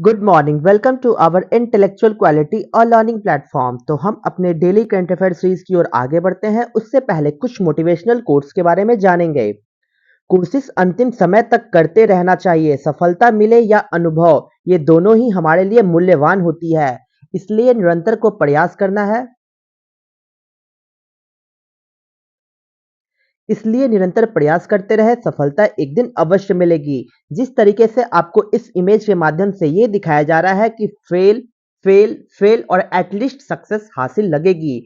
Good morning, welcome to our intellectual quality और learning platform. तो हम अपने डेली करंट अफेयर सीरीज की ओर आगे बढ़ते हैं। उससे पहले कुछ मोटिवेशनल कोट्स के बारे में जानेंगे। कोशिश अंतिम समय तक करते रहना चाहिए। सफलता मिले या अनुभव, ये दोनों ही हमारे लिए मूल्यवान होती है, इसलिए निरंतर को प्रयास करना है। इसलिए निरंतर प्रयास करते रहे, सफलता एक दिन अवश्य मिलेगी। जिस तरीके से आपको इस इमेज के माध्यम से ये दिखाया जा रहा है कि फेल फेल फेल और एटलीस्ट सक्सेस हासिल लगेगी।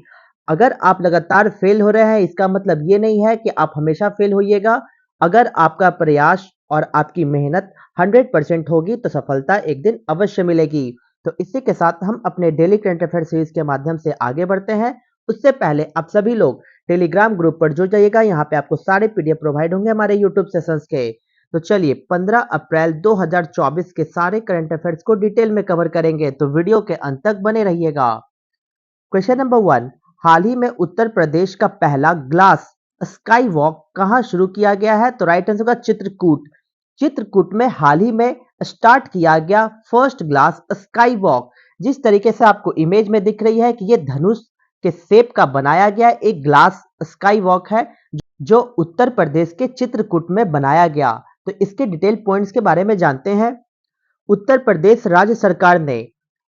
अगर आप लगातार फेल हो रहे हैं, इसका मतलब ये नहीं है कि आप हमेशा फेल होइएगा। अगर आपका प्रयास और आपकी मेहनत 100% होगी तो सफलता एक दिन अवश्य मिलेगी। तो इसी के साथ हम अपने डेली करंट अफेयर सीरीज के माध्यम से आगे बढ़ते हैं। उससे पहले आप सभी लोग टेलीग्राम ग्रुप पर जुड़ जाइएगा। यहाँ पे आपको सारे पीडीएफ प्रोवाइड होंगे हमारे यूट्यूब सेशंस के। तो चलिए 15 अप्रैल 2024 के सारे करंट अफेयर्स को डिटेल में कवर करेंगे, तो वीडियो के अंत तक बने रहिएगा। क्वेश्चन नंबर 1, हाल ही में उत्तर प्रदेश का पहला ग्लास स्काई वॉक कहाँ शुरू किया गया है? तो राइट आंसर होगा चित्रकूट। चित्रकूट में हाल ही में स्टार्ट किया गया फर्स्ट ग्लास स्काई वॉक। जिस तरीके से आपको इमेज में दिख रही है कि ये धनुष के शेप का बनाया गया एक ग्लास स्काई वॉक है, जो उत्तर प्रदेश के चित्रकूट में बनाया गया। तो इसके डिटेल पॉइंट्स के बारे में जानते हैं। उत्तर प्रदेश राज्य सरकार ने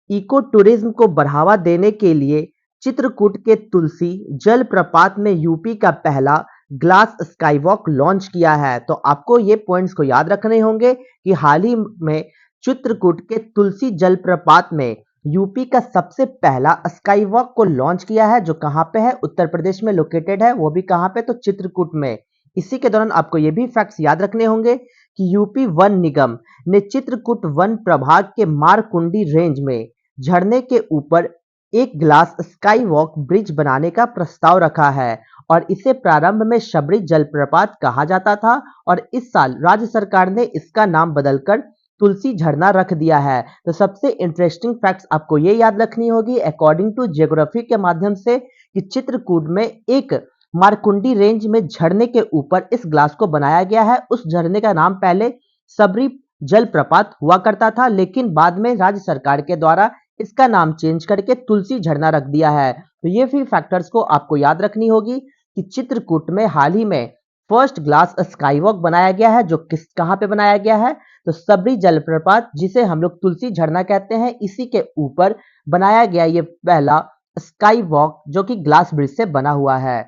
इको टूरिज्म को बढ़ावा देने के लिए चित्रकूट के तुलसी जलप्रपात में यूपी का पहला ग्लास स्काई वॉक लॉन्च किया है। तो आपको ये पॉइंट्स को याद रखने होंगे कि हाल ही में चित्रकूट के तुलसी जलप्रपात में यूपी का सबसे पहला स्काई वॉक को लॉन्च किया है, जो कहाँ पे है? उत्तर प्रदेश में लोकेटेड है, वो भी कहाँ पे? तो चित्रकूट में। इसी के दौरान आपको ये भी फैक्ट्स याद रखने होंगे कि यूपी वन निगम ने चित्रकूट वन प्रभाग के मारकुंडी रेंज में झरने के ऊपर एक ग्लास स्काई वॉक ब्रिज बनाने का प्रस्ताव रखा है, और इसे प्रारंभ में शबरी जलप्रपात कहा जाता था, और इस साल राज्य सरकार ने इसका नाम बदलकर तुलसी झरना रख दिया है। तो सबसे इंटरेस्टिंग फैक्ट्स आपको ये याद रखनी होगी अकॉर्डिंग टू ज्योग्राफी के माध्यम से कि चित्रकूट में एक मारकुंडी रेंज में झरने के ऊपर इस ग्लास को बनाया गया है। उस झरने का नाम पहले सबरी जलप्रपात हुआ करता था, लेकिन बाद में राज्य सरकार के द्वारा इसका नाम चेंज करके तुलसी झरना रख दिया है। तो ये भी फैक्टर्स को आपको याद रखनी होगी कि चित्रकूट में हाल ही में फर्स्ट ग्लास स्काई वॉक बनाया गया है, जो कहाँ पे बनाया गया है? तो सबरी जलप्रपात, जिसे हम लोग तुलसी झरना कहते हैं, इसी के ऊपर बनाया गया ये पहला स्काई वॉक, जो कि ग्लास ब्रिज से बना हुआ है।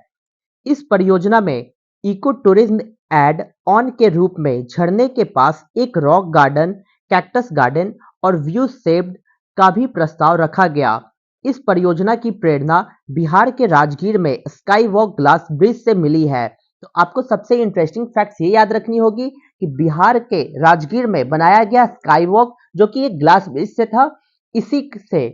इस परियोजना में इको टूरिज्म एड ऑन के रूप में झरने के पास एक रॉक गार्डन, कैक्टस गार्डन और व्यू शेप्ड का भी प्रस्ताव रखा गया। इस परियोजना की प्रेरणा बिहार के राजगीर में स्काई वॉक ग्लास ब्रिज से मिली है। तो आपको सबसे इंटरेस्टिंग फैक्ट्स ये याद रखनी होगी कि बिहार के राजगीर में बनाया गया स्काई वॉक, जो कि एक ग्लास ब्रिज से था, इसी से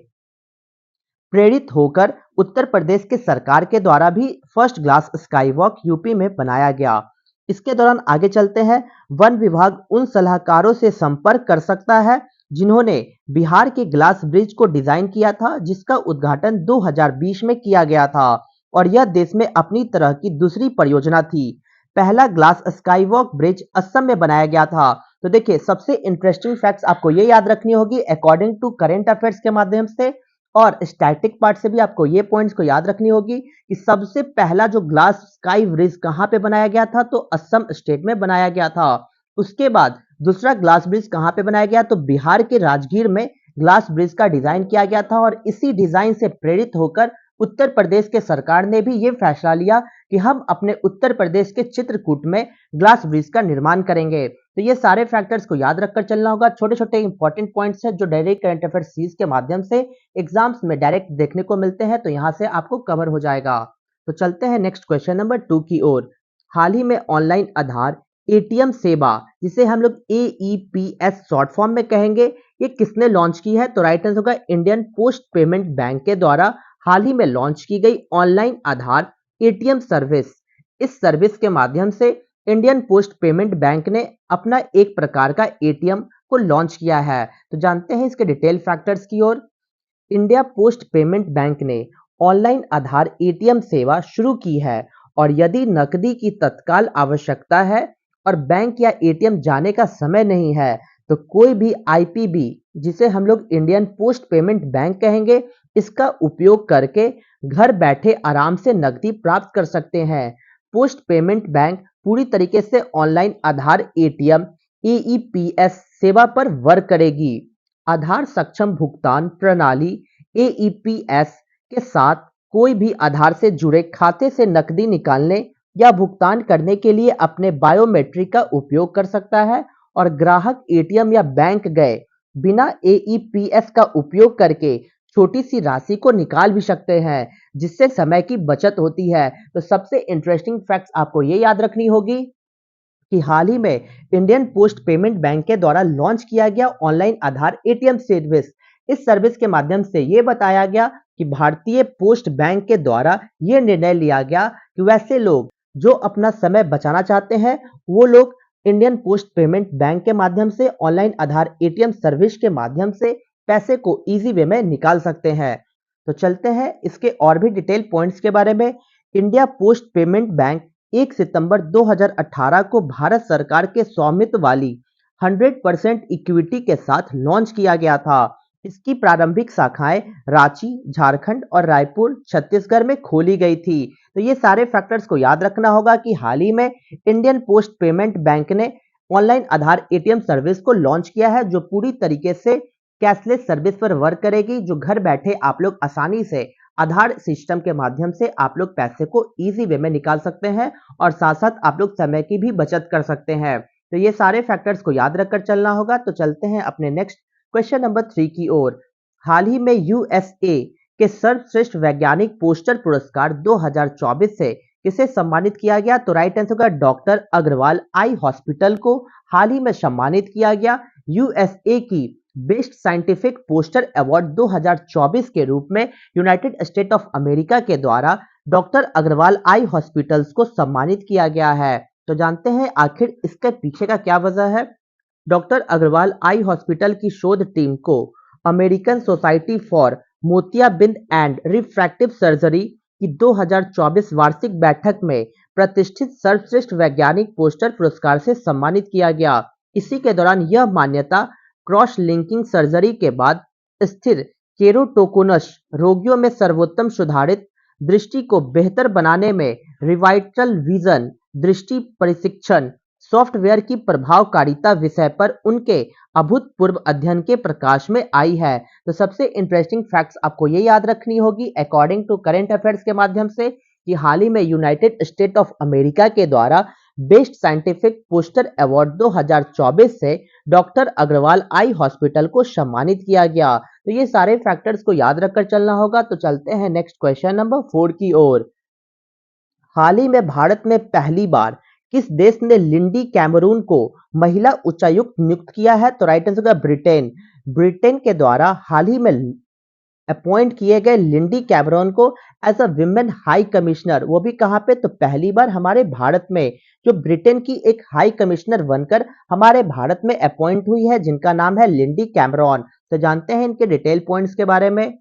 प्रेरित होकर उत्तर प्रदेश के सरकार के द्वारा भी first glass sky walk UP में बनाया गया। इसके दौरान आगे चलते हैं। वन विभाग उन सलाहकारों से संपर्क कर सकता है जिन्होंने बिहार के ग्लास ब्रिज को डिजाइन किया था, जिसका उद्घाटन 2020 में किया गया था, और यह देश में अपनी तरह की दूसरी परियोजना थी। पहला glass sky walk bridge Assam में बनाया गया था। तो देखिए, सबसे इंटरेस्टिंग फैक्ट्स आपको ये याद रखनी होगी अकॉर्डिंग टू करेंट अफेयर्स के माध्यम से, और स्टैटिक पार्ट से भी आपको ये पॉइंट्स को याद रखनी होगी कि सबसे पहला जो ग्लास स्काई ब्रिज कहाँ पे बनाया गया था? तो असम स्टेट में बनाया गया था। उसके बाद दूसरा ग्लास ब्रिज कहाँ पे बनाया गया? तो बिहार के राजगीर में ग्लास ब्रिज का डिजाइन किया गया था, और इसी डिजाइन से प्रेरित होकर उत्तर प्रदेश के सरकार ने भी ये फैसला लिया कि हम अपने उत्तर प्रदेश के चित्रकूट में ग्लास ब्रिज का निर्माण करेंगे। तो ये सारे फैक्टर्स को याद रखकर चलना होगा। छोटे छोटे इंपॉर्टेंट पॉइंट्स हैं जो डायरेक्ट करंट अफेयर सीरीज के माध्यम से एग्जाम्स में डायरेक्ट देखने को मिलते हैं, तो यहाँ से आपको कवर हो जाएगा। तो चलते हैं नेक्स्ट क्वेश्चन नंबर 2 की ओर। हाल ही में ऑनलाइन आधार एटीएम सेवा, जिसे हम लोग AEPS शॉर्ट फॉर्म में कहेंगे, ये किसने लॉन्च की है? तो राइट आंसर होगा इंडियन पोस्ट पेमेंट बैंक के द्वारा हाल ही में लॉन्च की गई ऑनलाइन आधार एटीएम सर्विस। इस सर्विस के माध्यम से इंडियन पोस्ट पेमेंट बैंक ने अपना एक प्रकार का एटीएम को लॉन्च किया है। तो जानते हैं इसके डिटेल फैक्टर्स की ओर। इंडिया पोस्ट पेमेंट बैंक ने ऑनलाइन आधार एटीएम सेवा शुरू की है, और यदि नकदी की तत्काल आवश्यकता है और बैंक या एटीएम जाने का समय नहीं है, तो कोई भी आईपीबी, जिसे हम लोग इंडियन पोस्ट पेमेंट बैंक कहेंगे, इसका उपयोग करके घर बैठे आराम से नकदी प्राप्त कर सकते हैं। पोस्ट पेमेंट बैंक पूरी तरीके से ऑनलाइन आधार एटीएम एईपीएस सेवा पर वर्क करेगी। आधार सक्षम भुगतान प्रणाली एईपीएस के साथ कोई भी आधार से जुड़े खाते से नकदी निकालने या भुगतान करने के लिए अपने बायोमेट्रिक का उपयोग कर सकता है और ग्राहक एटीएम या बैंक गए बिना एईपीएस का उपयोग करके छोटी सी राशि को निकाल भी सकते हैं, जिससे समय की बचत होती है। तो सबसे इंटरेस्टिंग फैक्ट्स आपको ये याद रखनी होगी कि हाल ही में इंडियन पोस्ट पेमेंट बैंक के द्वारा लॉन्च किया गया ऑनलाइन आधार एटीएम सर्विस। इस सर्विस के माध्यम से ये बताया गया कि भारतीय पोस्ट बैंक के द्वारा ये निर्णय लिया गया कि वैसे लोग जो अपना समय बचाना चाहते हैं, वो लोग इंडियन पोस्ट पेमेंट बैंक के माध्यम से ऑनलाइन आधार एटीएम सर्विस के माध्यम से पैसे को इजी वे में निकाल सकते हैं। तो चलते हैं इसके और भी डिटेल पॉइंट्स के बारे में। इंडिया पोस्ट पेमेंट बैंक 1 सितंबर 2018 को भारत सरकार के स्वामित्व वाली 100% इक्विटी के साथ लॉन्च किया गया था। इसकी प्रारंभिक शाखाएं रांची, झारखंड और रायपुर, छत्तीसगढ़ में खोली गई थी। तो ये सारे फैक्टर्स को याद रखना होगा कि हाल ही में इंडियन पोस्ट पेमेंट बैंक ने ऑनलाइन आधार एटीएम सर्विस को लॉन्च किया है, जो पूरी तरीके से कैशलेस सर्विस पर वर्क करेगी, जो घर बैठे आप लोग आसानी से आधार सिस्टम के माध्यम से आप लोग पैसे को इजी वे में निकाल सकते हैं और साथ साथ आप लोग समय की भी बचत कर सकते हैं। तो ये सारे फैक्टर्स को याद रखकर चलना होगा। तो चलते हैं अपने नेक्स्ट क्वेश्चन नंबर 3 की ओर। हाल ही में यूएसए के सर्वश्रेष्ठ वैज्ञानिक पोस्टर पुरस्कार 2024 से किसे सम्मानित किया गया? तो राइट आंसर होगा डॉक्टर अग्रवाल आई हॉस्पिटल को हाल ही में सम्मानित किया गया। यूएसए की बेस्ट साइंटिफिक पोस्टर अवार्ड 2024 के रूप में यूनाइटेड स्टेट ऑफ अमेरिका के द्वारा डॉक्टर अग्रवाल आई हॉस्पिटल्स को सम्मानित किया गया है। तो जानते हैं आखिर इसके पीछे का क्या वजह है। डॉक्टर अग्रवाल आई हॉस्पिटल की शोध टीम को अमेरिकन सोसाइटी फॉर मोतियाबिंद एंड रिफ्रैक्टिव सर्जरी की 2024 वार्षिक बैठक में प्रतिष्ठित सर्वश्रेष्ठ वैज्ञानिक पोस्टर पुरस्कार से सम्मानित किया गया। इसी के दौरान यह मान्यता क्रॉस लिंकिंग सर्जरी के बाद स्थिर केरोटोकोनस रोगियों में सर्वोत्तम सुधारित दृष्टि को बेहतर बनाने में रिवाइटल विजन दृष्टि प्रशिक्षण सॉफ्टवेयर की प्रभावकारिता विषय पर उनके अभूतपूर्व अध्ययन के प्रकाश में आई है। तो सबसे इंटरेस्टिंग फैक्ट्स आपको ये याद रखनी होगी अकॉर्डिंग टू करंट अफेयर्स के माध्यम से कि हाल ही में यूनाइटेड स्टेट ऑफ अमेरिका के द्वारा बेस्ट साइंटिफिक पोस्टर अवार्ड 2024 से डॉक्टर अग्रवाल आई हॉस्पिटल को सम्मानित किया गया। तो ये सारे फैक्टर्स को याद रखकर चलना होगा। तो चलते हैं नेक्स्ट क्वेश्चन नंबर 4 की ओर। हाल ही में भारत में पहली बार किस देश ने लिंडी कैमरून को महिला उच्चायुक्त नियुक्त किया है? तो राइट आंसर होगा ब्रिटेन। ब्रिटेन के द्वारा हाल ही में अपॉइंट किए गए लिंडी कैमरून को as a women high commissioner, वो भी कहां पे? तो पहली बार हमारे भारत में जो ब्रिटेन की एक हाई कमिश्नर बनकर हमारे भारत में अपॉइंट हुई है, जिनका नाम है लिंडी कैमरून। तो जानते हैं इनके डिटेल पॉइंट्स के बारे में।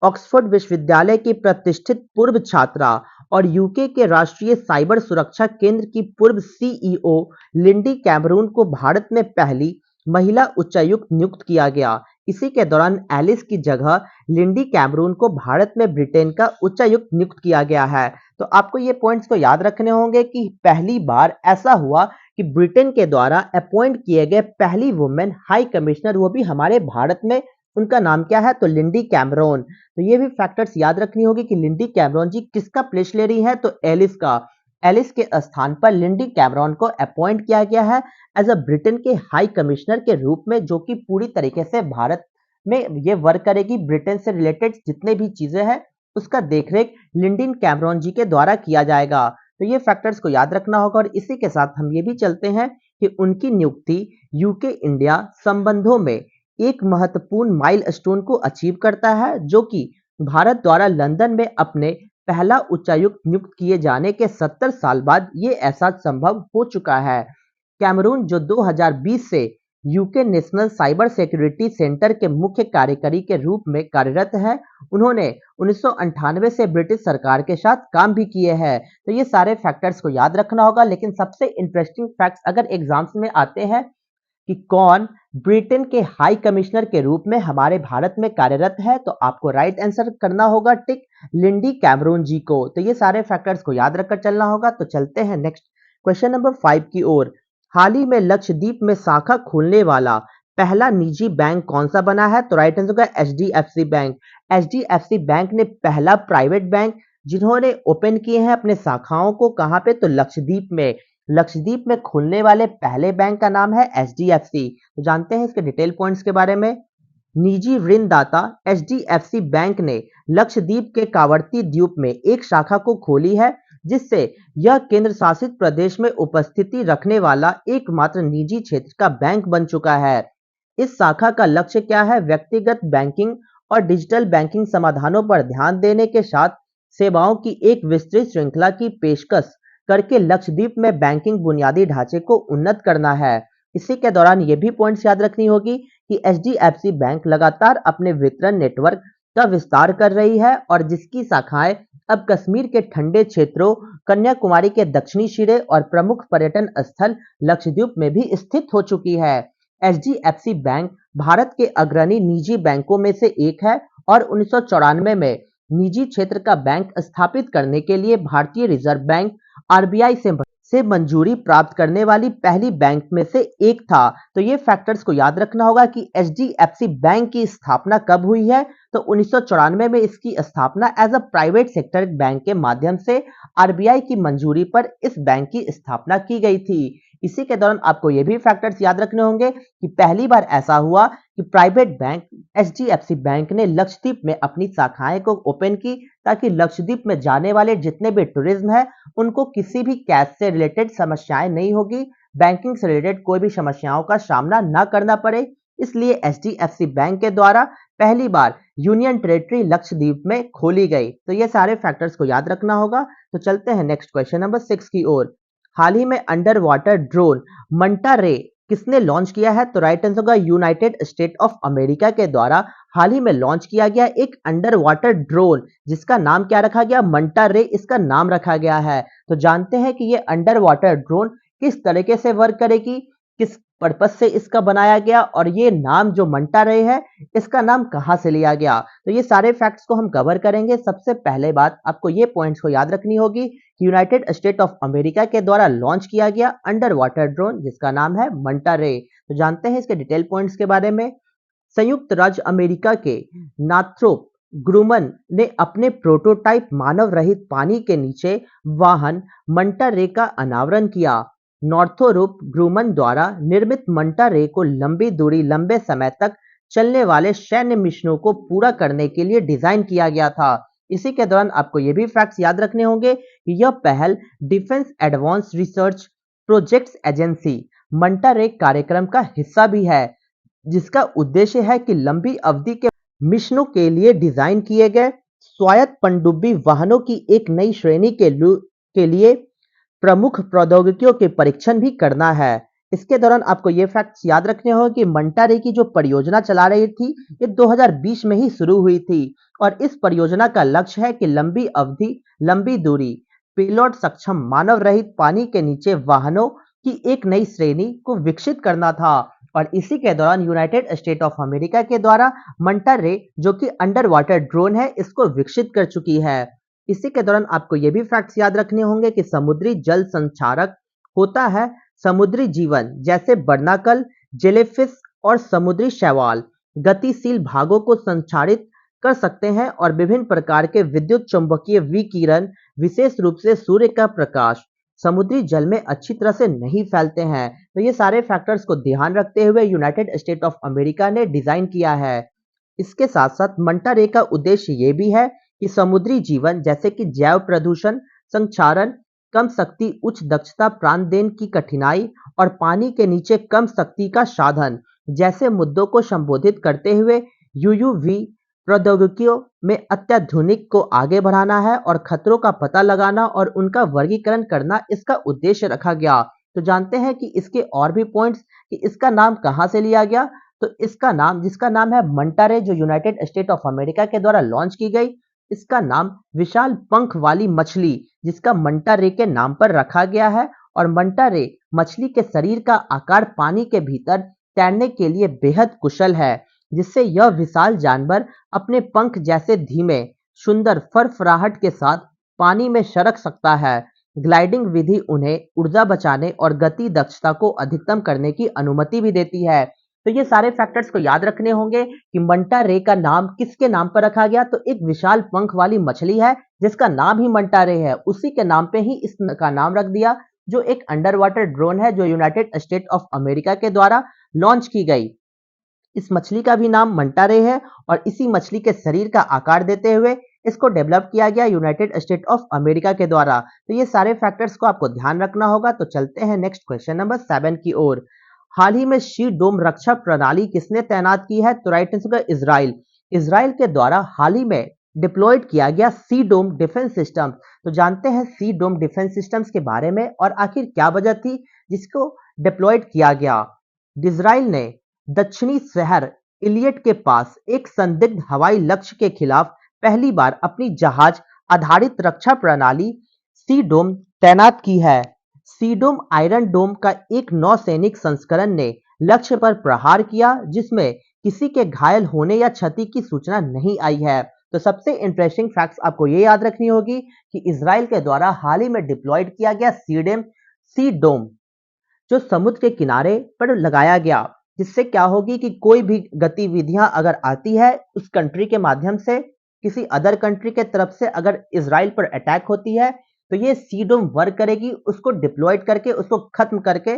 ऑक्सफोर्ड विश्वविद्यालय की प्रतिष्ठित पूर्व छात्रा और यूके के राष्ट्रीय साइबर सुरक्षा केंद्र की पूर्व सीईओ लिंडी कैमरून को भारत में पहली महिला उच्चायुक्त नियुक्त किया गया। इसी के दौरान एलिस की जगह लिंडी कैमरून को भारत में ब्रिटेन का उच्चायुक्त नियुक्त किया गया है। तो आपको ये पॉइंट्स को याद रखने होंगे कि पहली बार ऐसा हुआ कि ब्रिटेन के द्वारा अपॉइंट किए गए पहली वुमेन हाई कमिश्नर, वो भी हमारे भारत में, उनका नाम क्या है? तो लिंडी कैमरून। तो ये भी फैक्टर्स याद रखनी होगी कि लिंडी कैमरून जी किसका प्लेस ले रही है? तो एलिस का। एलिस के स्थान पर लिंडी कैमरून को अपॉइंट किया गया है एज अ ब्रिटेन के हाई कमिश्नर के रूप में, जो कि पूरी तरीके से भारत में ये वर्क करेगी। ब्रिटेन से रिलेटेड जितने भी चीजें हैं उसका देखरेख लिंडी कैमरून जी के द्वारा किया जाएगा। तो ये फैक्टर्स को याद रखना होगा। और इसी के साथ हम ये भी चलते हैं कि उनकी नियुक्ति यूके इंडिया संबंधों में एक महत्वपूर्ण माइलस्टोन को अचीव करता है, जो कि भारत द्वारा लंदन में अपने पहला उच्चायुक्त नियुक्त किए जाने के 70 साल बाद ये ऐसा संभव हो चुका है। कैमरून जो 2020 से UK national cyber security centre के मुख्य कार्यकारी के रूप में कार्यरत है, उन्होंने 1998 से ब्रिटिश सरकार के साथ काम भी किए हैं। तो ये सारे फैक्टर्स को याद रखना होगा। लेकिन सबसे इंटरेस्टिंग फैक्ट्स अगर एग्जाम्स में आते हैं कि कि कौन ब्रिटेन के हाई कमिश्नर के रूप में हमारे भारत में कार्यरत है, तो आपको राइट आंसर करना होगा टिक लिंडी कैमरून जी को। तो ये सारे फैक्टर्स को याद रखकर चलना होगा। तो चलते हैं नेक्स्ट क्वेश्चन नंबर 5 की ओर। हाल ही में लक्षद्वीप में शाखा खोलने वाला पहला निजी बैंक कौन सा बना है, तो राइट आंसर होगा एचडीएफसी बैंक। एचडीएफसी बैंक ने पहला प्राइवेट बैंक जिन्होंने ओपन किए हैं अपने शाखाओं को कहां पे, तो लक्षद्वीप में। लक्षद्वीप में खुलने वाले पहले बैंक का नाम है एचडीएफसी। तो जानते हैं इसके डिटेल पॉइंट्स के बारे में। निजी ऋणदाता एचडीएफसी बैंक ने लक्षद्वीप के कावरती द्वीप में एक शाखा को खोली है, जिससे यह केंद्र शासित प्रदेश में उपस्थिति रखने वाला एकमात्र निजी क्षेत्र का बैंक बन चुका है। इस शाखा का लक्ष्य क्या है? व्यक्तिगत बैंकिंग और डिजिटल बैंकिंग समाधानों पर ध्यान देने के साथ सेवाओं की एक विस्तृत श्रृंखला की पेशकश करके लक्षद्वीप में बैंकिंग बुनियादी ढांचे को उन्नत करना है। इसी के दौरान ये भी पॉइंट्स याद रखनी होगी कि एचडीएफसी बैंक लगातार अपने वितरण नेटवर्क का विस्तार कर रही है और जिसकी शाखाएं अब कश्मीर के ठंडे क्षेत्रों, कन्याकुमारी के दक्षिणी सिरे और प्रमुख पर्यटन स्थल लक्षद्वीप में भी स्थित हो चुकी है। एचडीएफसी बैंक भारत के अग्रणी निजी बैंकों में से एक है और 1994 में निजी क्षेत्र का बैंक स्थापित करने के लिए भारतीय रिजर्व बैंक आरबीआई से मंजूरी प्राप्त करने वाली पहली बैंक में से एक था। तो ये फैक्टर्स को याद रखना होगा कि एचडीएफसी बैंक की स्थापना कब हुई है, तो 1994 में इसकी स्थापना as a private sector bank के माध्यम से आरबीआई की मंजूरी पर इस बैंक की स्थापना की गई थी। इसी के दौरान आपको ये भी फैक्टर्स याद रखने होंगे कि पहली बार ऐसा हुआ कि प्राइवेट बैंक एचडीएफसी बैंक ने लक्षद्वीप में अपनी शाखाएं को ओपन की, ताकि लक्षद्वीप में जाने वाले जितने भी टूरिज्म है उनको किसी भी कैश से रिलेटेड समस्याएं नहीं होगी, बैंकिंग से रिलेटेड कोई भी समस्याओं का सामना ना करना पड़े। इसलिए एचडीएफसी बैंक के द्वारा पहली बार यूनियन टेरिटरी लक्षद्वीप में खोली गई। तो ये सारे फैक्टर्स को याद रखना होगा। तो चलते हैं नेक्स्ट क्वेश्चन नंबर 6 की ओर। हाल ही में अंडर वाटर ड्रोन मंटा रे किसने लॉन्च किया है, तो राइट आंसर होगा यूनाइटेड स्टेट ऑफ अमेरिका के द्वारा हाल ही में लॉन्च किया गया एक अंडर वाटर ड्रोन, जिसका नाम क्या रखा गया? मंटा रे इसका नाम रखा गया है। तो जानते हैं कि ये अंडर वाटर ड्रोन किस तरीके से वर्क करेगी, किस पर्पज से इसका बनाया गया और ये नाम जो मंटा रे है इसका नाम कहां से लिया गया। तो ये सारे फैक्ट्स को हम कवर करेंगे। सबसे पहले बात आपको ये पॉइंट्स को याद रखनी होगी कि यूनाइटेड स्टेट ऑफ अमेरिका के द्वारा लॉन्च किया गया अंडर वाटर ड्रोन जिसका नाम है मंटा रे। तो जानते हैं इसके डिटेल पॉइंट्स के बारे में। संयुक्त राज्य अमेरिका के नाथ्रोप ग्रुमन ने अपने प्रोटोटाइप मानव रहित पानी के नीचे वाहन मंटा रे का अनावरण किया। नॉर्थरोप ग्रुमन द्वारा निर्मित मंटा रे को लंबी दूरी लंबे समय तक चलने वाले सैन्य मिशनों को पूरा करने के लिए डिजाइन किया गया था। इसी के दौरान आपको ये भी फैक्ट्स याद रखने होंगे कि यह पहल defence advance research projects agency Mantha रे कार्यक्रम का हिस्सा भी है, जिसका उद्देश्य है कि लंबी अवधि के मिशनों के लिए डिजाइन किए गए स्वायत्त पनडुब्बी वाहनों की एक नई श्रेणी के लिए प्रमुख प्रौद्योगिकियों के परीक्षण भी करना है। इसके दौरान आपको ये फैक्ट्स याद रखने होंगे कि मंटा रे की जो परियोजना चला रही थी ये 2020 में ही शुरू हुई थी और इस परियोजना का लक्ष्य है कि लंबी अवधि लंबी दूरी पेलोड सक्षम मानव रहित पानी के नीचे वाहनों की एक नई श्रेणी को विकसित करना था। और इसी के दौरान यूनाइटेड स्टेट ऑफ अमेरिका के द्वारा मंटा रे जो कि अंडर वाटर ड्रोन है इसको विकसित कर चुकी है। इसी के दौरान आपको ये भी फैक्ट्स याद रखने होंगे कि समुद्री जल संचारक होता है समुद्री जीवन जैसे बर्नाकल, जेलीफिश और समुद्री शैवाल गतिशील भागों को संचारित कर सकते हैं और विभिन्न प्रकार के विद्युत चुंबकीय विकिरण विशेष रूप से सूर्य का प्रकाश समुद्री जल में अच्छी तरह से नहीं फैलते हैं। तो ये सारे फैक्टर्स को ध्यान रखते हुए यूनाइटेड स्टेट ऑफ अमेरिका ने डिजाइन किया है। इसके साथ साथ मंटा रे का उद्देश्य ये भी है कि समुद्री जीवन जैसे कि जैव प्रदूषण, संक्षारण, कम शक्ति उच्च दक्षता प्राणदेन की कठिनाई और पानी के नीचे कम शक्ति का साधन जैसे मुद्दों को संबोधित करते हुए यूयूवी प्रौद्योगिकियों में अत्याधुनिक को आगे बढ़ाना है और खतरों का पता लगाना और उनका वर्गीकरण करना इसका उद्देश्य रखा गया। तो जानते हैं कि इसके और भी पॉइंट्स कि इसका नाम कहां से लिया गया, तो इसका नाम जिसका नाम है मंटा रे जो यूनाइटेड स्टेट ऑफ अमेरिका के द्वारा लॉन्च की गई, इसका नाम विशाल पंख वाली मछली जिसका मंटा रे के नाम पर रखा गया है। और मंटा रे मछली के शरीर का आकार पानी के भीतर तैरने के लिए बेहद कुशल है, जिससे यह विशाल जानवर अपने पंख जैसे धीमे, सुंदर फरफराहट के साथ पानी में सरक सकता है। ग्लाइडिंग विधि उन्हें ऊर्जा बचाने और गति दक्षता को अधिकतम करने की अनुमति भी देती है। तो ये सारे फैक्टर्स को याद रखने होंगे कि मंटा रे का नाम किसके नाम पर रखा गया। तो एक विशाल पंख वाली मछली है जिसका नाम ही मंटा रे है, उसी के नाम पे ही इसका नाम रख दिया, जो एक अंडर वाटर ड्रोन है जो यूनाइटेड स्टेट ऑफ अमेरिका के द्वारा लॉन्च की गई। इस मछली का भी नाम मंटा रे है और इसी मछली के शरीर का आकार देते हुए इसको डेवलप किया गया यूनाइटेड स्टेट ऑफ अमेरिका के द्वारा। तो ये सारे फैक्टर्स को आपको ध्यान रखना होगा। तो चलते हैं नेक्स्ट क्वेश्चन नंबर 7 की ओर। हाल ही में शी डोम रक्षा प्रणाली किसने तैनात की है? तो राइट आंसर होगा इजराइल। इजराइल के द्वारा हाल ही में डिप्लॉयड किया गया सी डोम डिफेंस सिस्टम। तो जानते हैं सी डोम डिफेंस सिस्टम्स के बारे में और आखिर क्या वजह थी जिसको डिप्लॉयड किया गया। इजराइल ने दक्षिणी शहर इलियट के पास एक संदिग्ध हवाई लक्ष्य के खिलाफ पहली बार अपनी जहाज आधारित रक्षा प्रणाली सी डोम तैनात की है। सी डोम आयरन डोम का एक नौसैनिक संस्करण ने लक्ष्य पर प्रहार किया, जिसमें किसी के घायल होने या क्षति की सूचना नहीं आई है। तो सबसे इंटरेस्टिंग फैक्ट्स आपको ये याद रखनी होगी कि इजराइल के द्वारा हाल ही में डिप्लॉयड किया गया सी डोम जो समुद्र के किनारे पर लगाया गया, जिससे क्या होगी कि कोई भी गतिविधियां अगर आती है उस कंट्री के माध्यम से, किसी अदर कंट्री के तरफ से अगर इजराइल पर अटैक होती है तो ये सीडोम वर्क करेगी, उसको डिप्लॉयड करके उसको खत्म करके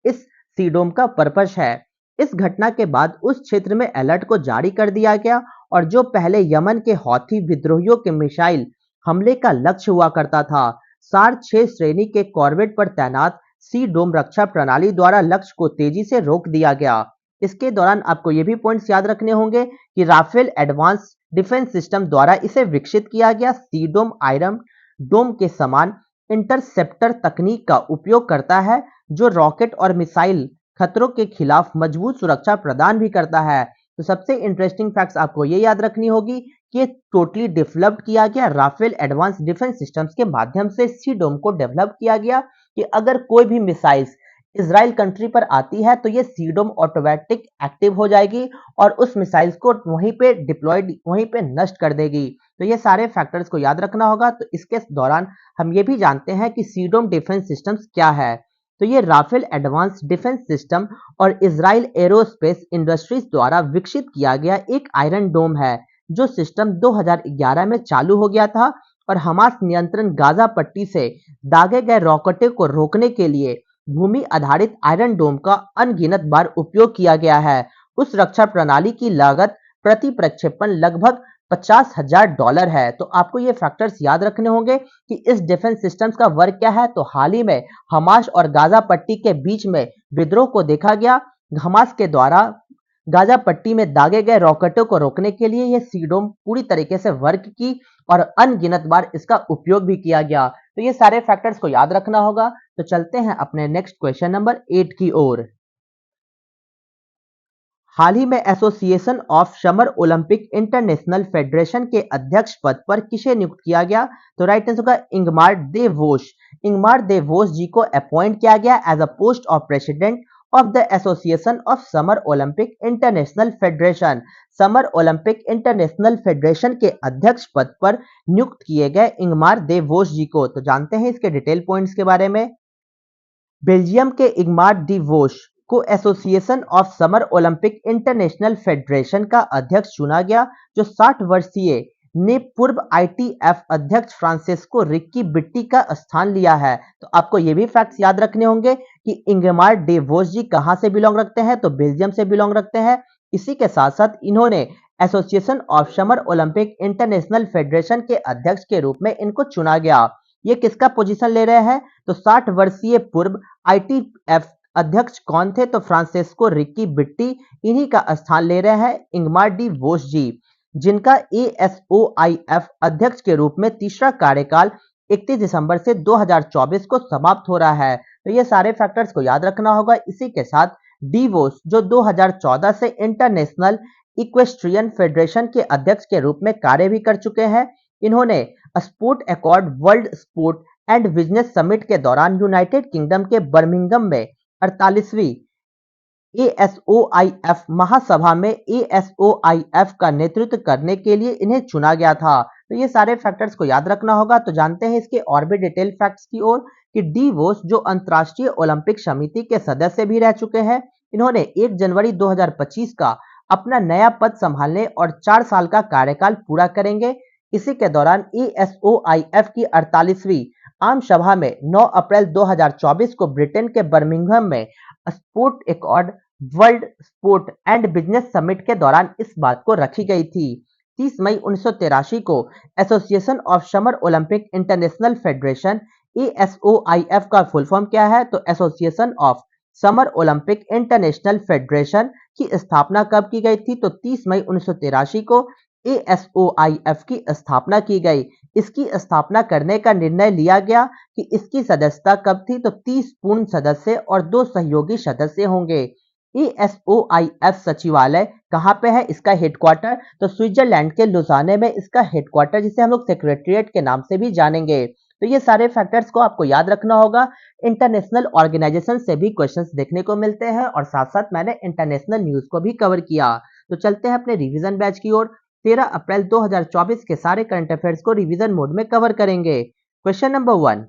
इस सीडोम का पर्पस है। इस घटना के बाद उस क्षेत्र में अलर्ट को जारी कर दिया गया और जो पहले यमन के हौथी विद्रोहियों के मिसाइल हमले का लक्ष्य हुआ करता था, सार 6 श्रेणी के कॉर्वेट पर तैनात सी डोम रक्षा प्रणाली द्वारा लक्ष्य को तेजी से रोक दिया गया। इसके दौरान आपको ये भी पॉइंट्स याद रखने होंगे कि राफेल एडवांस डिफेंस सिस्टम द्वारा इसे विकसित किया गया सी डोम आयरन डोम के समान इंटरसेप्टर तकनीक का उपयोग करता है, जो रॉकेट और मिसाइल खतरों के खिलाफ मजबूत सुरक्षा प्रदान भी करता है। तो सबसे इंटरेस्टिंग फैक्ट्स आपको ये याद रखनी होगी कि टोटली डेवलप्ड किया गया राफेल एडवांस डिफेंस सिस्टम्स के माध्यम से सी डोम को डेवलप किया गया कि अगर कोई भी मिसाइल्स इजराइल कंट्री पर आती है तो ये सी डोम ऑटोमेटिक एक्टिव हो जाएगी और उस मिसाइल्स को वहीं पे डिप्लॉयड वहीं पे नष्ट कर देगी। तो ये सारे फैक्टर्स को याद रखना होगा। तो इसके दौरान हम ये भी जानते हैं कि सी डोम डिफेंस सिस्टम्स क्या है। तो ये राफेल एडवांस डिफेंस सिस्टम और इजराइल एरोस्पेस इंडस्ट्रीज द्वारा विकसित किया गया एक आयरन डोम है, जो सिस्टम 2011 में चालू हो गया था और हमास नियंत्रण गाजा पट्टी से दागे गए रॉकेटों को रोकने के लिए भूमि आधारित आयरन डोम का अनगिनत बार उपयोग किया गया है। उस रक्षा प्रणाली की लागत प्रति प्रक्षेपण लगभग $50,000 है। तो आपको ये फैक्टर्स याद रखने होंगे कि इस डिफेंस सिस्टम्स का वर्क क्या है। तो हाल ही में हमास और गाजा पट्टी के बीच में विद्रोह को देखा गया। हमास के द्वारा गाजा पट्टी में दागे गए रॉकेटों को रोकने के लिए यह सीडोम पूरी तरीके से वर्क की और अनगिनत बार इसका उपयोग भी किया गया। तो ये सारे फैक्टर्स को याद रखना होगा। तो चलते हैं अपने नेक्स्ट क्वेश्चन नंबर 8 की ओर। हाल ही में association of summer Olympic international federation के अध्यक्ष पद पर किसे नियुक्त किया गया? तो राइट आंसर होगा इंगमार दे वोश। इंगमार दे वोश जी को अपॉइंट किया गया as a post of president of the association of summer Olympic international federation. Summer Olympic international federation के अध्यक्ष पद पर नियुक्त किए गए इंगमार दे वोश जी को। तो जानते हैं इसके डिटेल पॉइंट्स के बारे में। बेल्जियम के इंगमार डी वोश को Association of summer Olympic international federation का अध्यक्ष चुना गया, जो 60 वर्षीय ने पूर्व आईटीएफ अध्यक्ष फ्रांसिस्को रिक्की बिट्टी का स्थान लिया है। तो आपको ये भी फैक्ट्स याद रखने होंगे कि इंगमार डे वोश जी कहां से बिलोंग रखते हैं? तो बेल्जियम से बिलोंग रखते हैं। इसी के साथ साथ इन्होंने association of summer Olympic international federation के अध्यक्ष के रूप में इनको चुना गया। ये किसका पोजीशन ले रहे हैं? तो 60 वर्षीय पूर्व आईटीएफ अध्यक्ष कौन थे? तो फ्रांसिस्को रिक्की बिट्टी इन्हीं का स्थान ले रहे हैं इंगमार डी वोश जी, जिनका एएसओआईएफ अध्यक्ष के रूप में तीसरा कार्यकाल 31 दिसंबर से 2024 को समाप्त हो रहा है। तो ये सारे फैक्टर्स को याद रखना होगा। इसी के साथ डी वोश जो 2014 से इंटरनेशनल इक्वेस्ट्रियन फेडरेशन के अध्यक्ष के रूप में कार्य भी कर चुके हैं। इन्होंने sport accord world sport and business summit के दौरान यूनाइटेड किंगडम के बर्मिंघम में 48वीं एएसओआईएफ महासभा में एएसओआईएफ का नेतृत्व करने के लिए इन्हें चुना गया था। तो ये सारे फैक्टर्स को याद रखना होगा। तो जानते हैं इसके और भी डिटेल फैक्ट्स की ओर कि डी वोस जो अंतर्राष्ट्रीय ओलंपिक समिति के सदस्य भी रह चुके हैं, इन्होंने 1 जनवरी 2025 का अपना नया पद संभालने और 4 साल का कार्यकाल पूरा करेंगे। इसी के दौरान एएसओआईएफ की 48वीं आम सभा में 9 अप्रैल 2024 को ब्रिटेन के बर्मिंघम में sport accord world sport and business summit के दौरान इस बात को रखी गई थी। 30 मई 1983 को Association of summer Olympic international Federation ASOIF का फुल फॉर्म क्या है? तो Association of summer Olympic international Federation की स्थापना कब की गई थी? तो 30 मई 1983 को एएसओआईएफ की स्थापना की गई। इसकी स्थापना करने का निर्णय लिया गया कि इसकी सदस्यता कब थी? तो 30 पूर्ण सदस्य और 2 सहयोगी सदस्य होंगे। एएसओआईएफ सचिवालय कहाँ पे है? इसका हेडक्वार्टर तो स्विट्जरलैंड के लुसाने में इसका हेडक्वार्टर, जिसे हम लोग सेक्रेटरीट के नाम से भी जानेंगे। तो ये सारे फैक्टर्स को आपको याद रखना होगा। इंटरनेशनल ऑर्गेनाइजेशन से भी क्वेश्चंस देखने को मिलते हैं और साथ साथ मैंने इंटरनेशनल न्यूज को भी कवर किया। तो चलते हैं अपने रिवीजन बैच की ओर। 13 अप्रैल 2024 के सारे करंट अफेयर्स को रिवीजन मोड में कवर करेंगे। क्वेश्चन नंबर 1,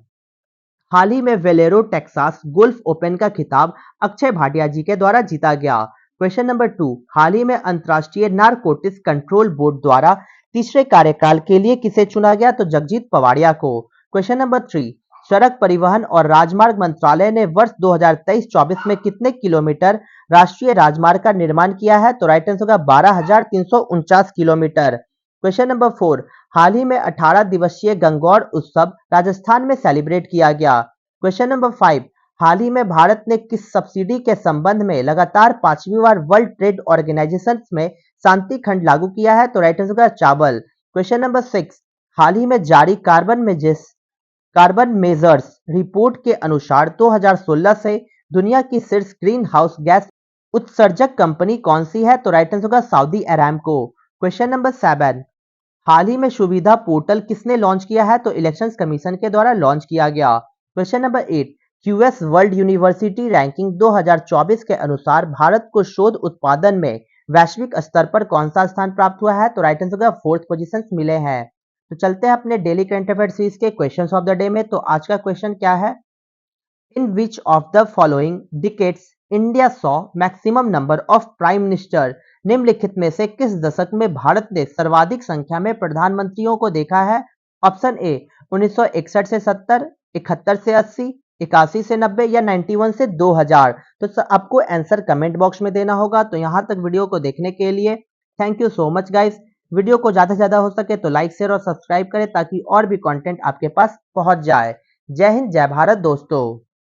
हाल ही में वेलेरो टेक्सास गोल्फ ओपन का खिताब अक्षय भाटिया जी के द्वारा जीता गया। क्वेश्चन नंबर 2, हाल ही में अंतर्राष्ट्रीय नारकोटिक्स कंट्रोल बोर्ड द्वारा तीसरे कार्यकाल के लिए किसे चुना गया? तो जगजीत पवाड़िया को। क्वेश्चन नंबर 3, सड़क परिवहन और राजमार्ग मंत्रालय ने वर्ष 2023-24 में कितने किलोमीटर राष्ट्रीय राजमार्ग का निर्माण किया है? तो राइट आंसर होगा 12,349 किलोमीटर। क्वेश्चन नंबर 4, हाल ही में 18 दिवसीय गंगौर उत्सव राजस्थान में सेलिब्रेट किया गया। क्वेश्चन नंबर 5, हाल ही में भारत ने किस सब्सिडी के संबंध में लगातार 5वीं बार वर्ल्ड ट्रेड ऑर्गेनाइजेशन में शांति खंड लागू किया है? तो राइट आंसर होगा चावल। क्वेश्चन नंबर 6, हाल ही में जारी कार्बन मेजर्स रिपोर्ट के अनुसार 2016 से दुनिया की शीर्ष ग्रीन हाउस गैस उत्सर्जक कंपनी कौन सी है? तो राइट आंसर होगा सऊदी अरामको। क्वेश्चन नंबर 7, हाल ही में सुविधा पोर्टल किसने लॉन्च किया है? तो इलेक्शंस कमीशन के द्वारा लॉन्च किया गया। Question number 8, QS world university ranking 2024 के अनुसार भारत को शोध उत्पादन में वैश्विक स्तर पर कौन सा स्थान प्राप्त हुआ है? तो राइट आंसर होगा 4th पोजीशन मिले हैं। तो चलते हैं अपने डेली करंट अफेयर सीरीज के क्वेश्चंस ऑफ द डे में। तो आज का क्वेश्चन क्या है? In which of the following decades India saw maximum number of prime minister? निम्नलिखित में से किस दशक में भारत ने सर्वाधिक संख्या में प्रधानमंत्रियों को देखा है? ऑप्शन ए 1961 से 70, 71 से 80, 81 से 90 या 91 से 2000। तो आपको आंसर कमेंट बॉक्स में देना होगा। तो यहाँ तक वीडियो को देखने के लिए thank you so much guys. Video को ज़्यादा से ज़्यादा हो सके तो लाइक शेयर और सब्सक्राइब करें ताकि और भी कंटेंट आपके पास पहुंच जाए। जय हिंद, जय भारत दोस्तों।